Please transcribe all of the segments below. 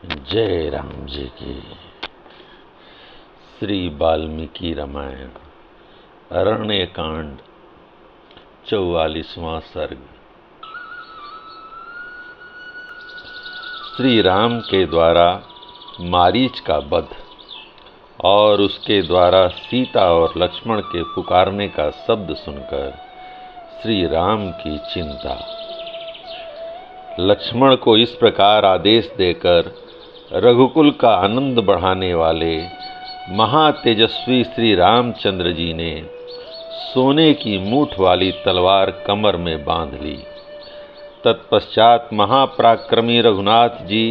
जय राम जी की। श्री वाल्मीकि रामायण अरण्य कांड 44वां सर्ग। श्री राम के द्वारा मारीच का वध और उसके द्वारा सीता और लक्ष्मण के पुकारने का शब्द सुनकर श्री राम की चिंता। लक्ष्मण को इस प्रकार आदेश देकर रघुकुल का आनंद बढ़ाने वाले महातेजस्वी श्री रामचंद्र जी ने सोने की मूठ वाली तलवार कमर में बांध ली। तत्पश्चात महापराक्रमी रघुनाथ जी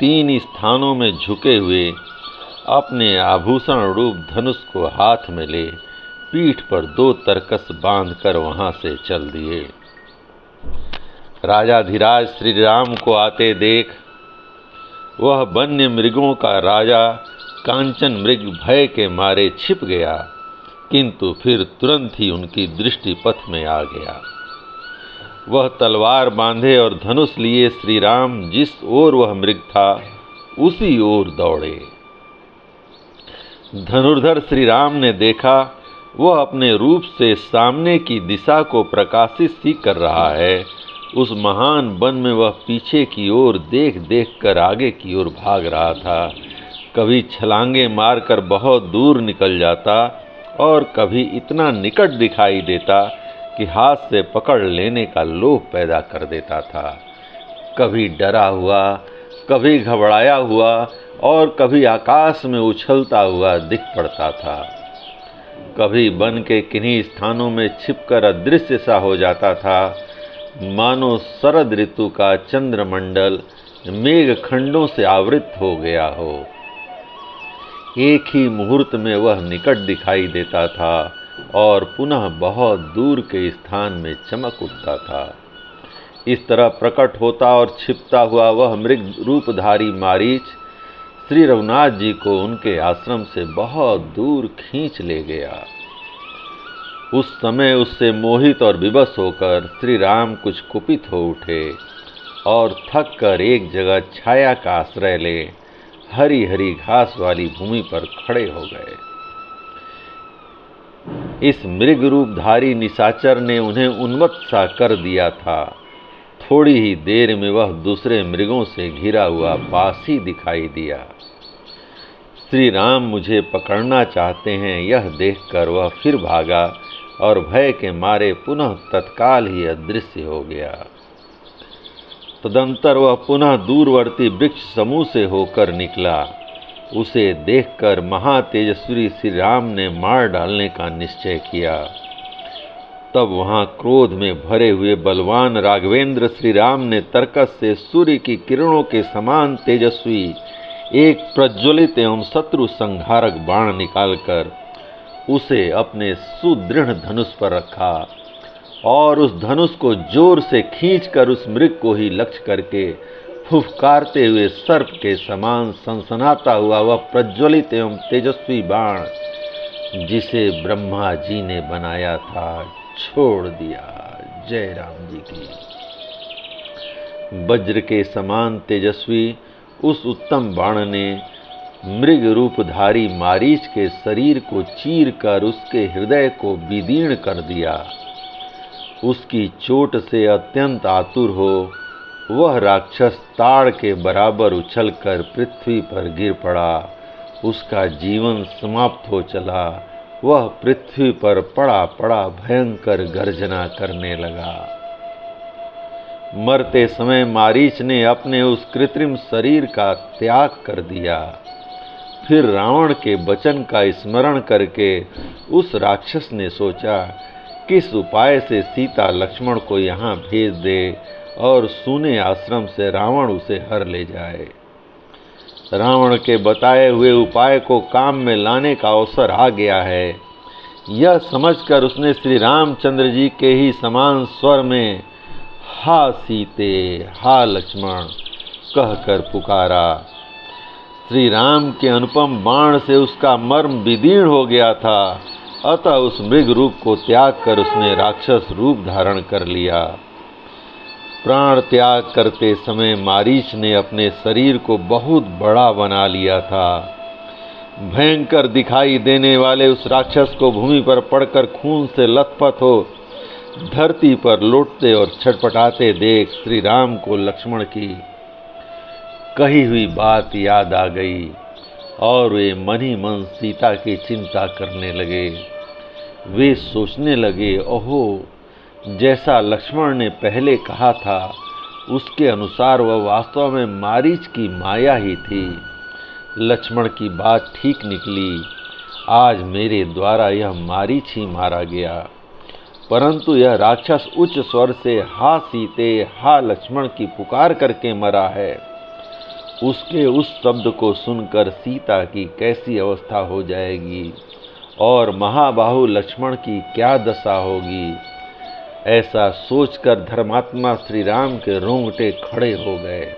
3 स्थानों में झुके हुए अपने आभूषण रूप धनुष को हाथ में ले पीठ पर 2 तरकस बांधकर वहां से चल दिए। राजाधिराज श्री राम को आते देख वह वन्य मृगों का राजा कांचन मृग भय के मारे छिप गया, किंतु फिर तुरंत ही उनकी दृष्टि पथ में आ गया। वह तलवार बांधे और धनुष लिए श्री राम जिस ओर वह मृग था उसी ओर दौड़े। धनुर्धर श्री राम ने देखा वह अपने रूप से सामने की दिशा को प्रकाशित सी कर रहा है। उस महान वन में वह पीछे की ओर देख देख कर आगे की ओर भाग रहा था। कभी छलांगे मारकर बहुत दूर निकल जाता और कभी इतना निकट दिखाई देता कि हाथ से पकड़ लेने का लोभ पैदा कर देता था। कभी डरा हुआ, कभी घबराया हुआ और कभी आकाश में उछलता हुआ दिख पड़ता था। कभी वन के किन्हीं स्थानों में छिपकर अदृश्य सा हो जाता था, मानो शरद ऋतु का चंद्रमंडल मेघ खंडों से आवृत हो गया हो। एक ही मुहूर्त में वह निकट दिखाई देता था और पुनः बहुत दूर के स्थान में चमक उठता था। इस तरह प्रकट होता और छिपता हुआ वह मृग रूपधारी मारीच श्री रघुनाथ जी को उनके आश्रम से बहुत दूर खींच ले गया। उस समय उससे मोहित और विवश होकर श्री राम कुछ कुपित हो उठे और थक कर एक जगह छाया का आश्रय ले हरी हरी घास वाली भूमि पर खड़े हो गए। इस मृग रूपधारी निशाचर ने उन्हें उन्मत्त सा कर दिया था। थोड़ी ही देर में वह दूसरे मृगों से घिरा हुआ पास ही दिखाई दिया। श्री राम मुझे पकड़ना चाहते हैं, यह देखकर वह फिर भागा और भय के मारे पुनः तत्काल ही अदृश्य हो गया। तदंतर वह पुनः दूरवर्ती वृक्ष समूह से होकर निकला। उसे देखकर महातेजस्वी श्री राम ने मार डालने का निश्चय किया। तब वहां क्रोध में भरे हुए बलवान राघवेंद्र श्री राम ने तरकस से सूर्य की किरणों के समान तेजस्वी एक प्रज्वलित एवं शत्रु संहारक बाण निकालकर उसे अपने सुदृढ़ धनुष पर रखा और उस धनुष को जोर से खींचकर उस मृग को ही लक्ष्य करके फुफकारते हुए सर्प के समान सनसनाता हुआ वह प्रज्वलित एवं तेजस्वी बाण जिसे ब्रह्मा जी ने बनाया था छोड़ दिया। जय राम जी की। वज्र के समान तेजस्वी उस उत्तम बाण ने मृग रूपधारी मारीच के शरीर को चीरकर उसके हृदय को विदीर्ण कर दिया। उसकी चोट से अत्यंत आतुर हो वह राक्षस ताड़ के बराबर उछलकर पृथ्वी पर गिर पड़ा। उसका जीवन समाप्त हो चला। वह पृथ्वी पर पड़ा पड़ा भयंकर गर्जना करने लगा। मरते समय मारीच ने अपने उस कृत्रिम शरीर का त्याग कर दिया। फिर रावण के वचन का स्मरण करके उस राक्षस ने सोचा किस उपाय से सीता लक्ष्मण को यहाँ भेज दे और सूने आश्रम से रावण उसे हर ले जाए। रावण के बताए हुए उपाय को काम में लाने का अवसर आ गया है। यह समझकर उसने श्री रामचंद्र जी के ही समान स्वर में हा सीते हा लक्ष्मण कहकर पुकारा। श्री राम के अनुपम बाण से उसका मर्म विदीर्ण हो गया था, अतः उस मृग रूप को त्याग कर उसने राक्षस रूप धारण कर लिया। प्राण त्याग करते समय मारीच ने अपने शरीर को बहुत बड़ा बना लिया था। भयंकर दिखाई देने वाले उस राक्षस को भूमि पर पड़कर खून से लथपथ हो धरती पर लौटते और छटपटाते देख श्री राम को लक्ष्मण की कही हुई बात याद आ गई और वे मन ही मन सीता की चिंता करने लगे। वे सोचने लगे, ओहो, जैसा लक्ष्मण ने पहले कहा था उसके अनुसार वह वास्तव में मारीच की माया ही थी। लक्ष्मण की बात ठीक निकली। आज मेरे द्वारा यह मारीच ही मारा गया, परंतु यह राक्षस उच्च स्वर से हा सीते हा लक्ष्मण की पुकार करके मरा है। उसके उस शब्द को सुनकर सीता की कैसी अवस्था हो जाएगी और महाबाहु लक्ष्मण की क्या दशा होगी। ऐसा सोचकर धर्मात्मा श्री राम के रोंगटे खड़े हो गए।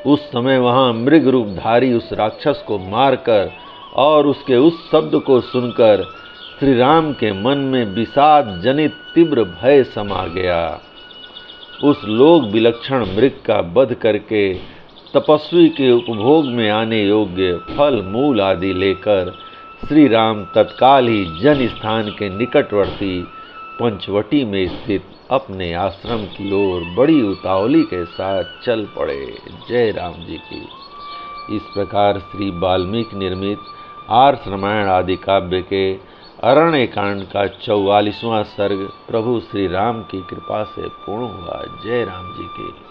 उस समय वहां मृग रूपधारी उस राक्षस को मारकर और उसके उस शब्द को सुनकर श्री राम के मन में विषाद जनित तीव्र भय समा गया। उस लोक विलक्षण मृग का वध करके तपस्वी के उपभोग में आने योग्य फल मूल आदि लेकर श्री राम तत्काल ही जन स्थान के निकटवर्ती पंचवटी में स्थित अपने आश्रम की ओर बड़ी उतावली के साथ चल पड़े। जय राम जी की। इस प्रकार श्री वाल्मीकि निर्मित आर्ष रामायण आदि काव्य के अरण्य कांड का 44वां सर्ग प्रभु श्री राम की कृपा से पूर्ण हुआ। जय राम जी की।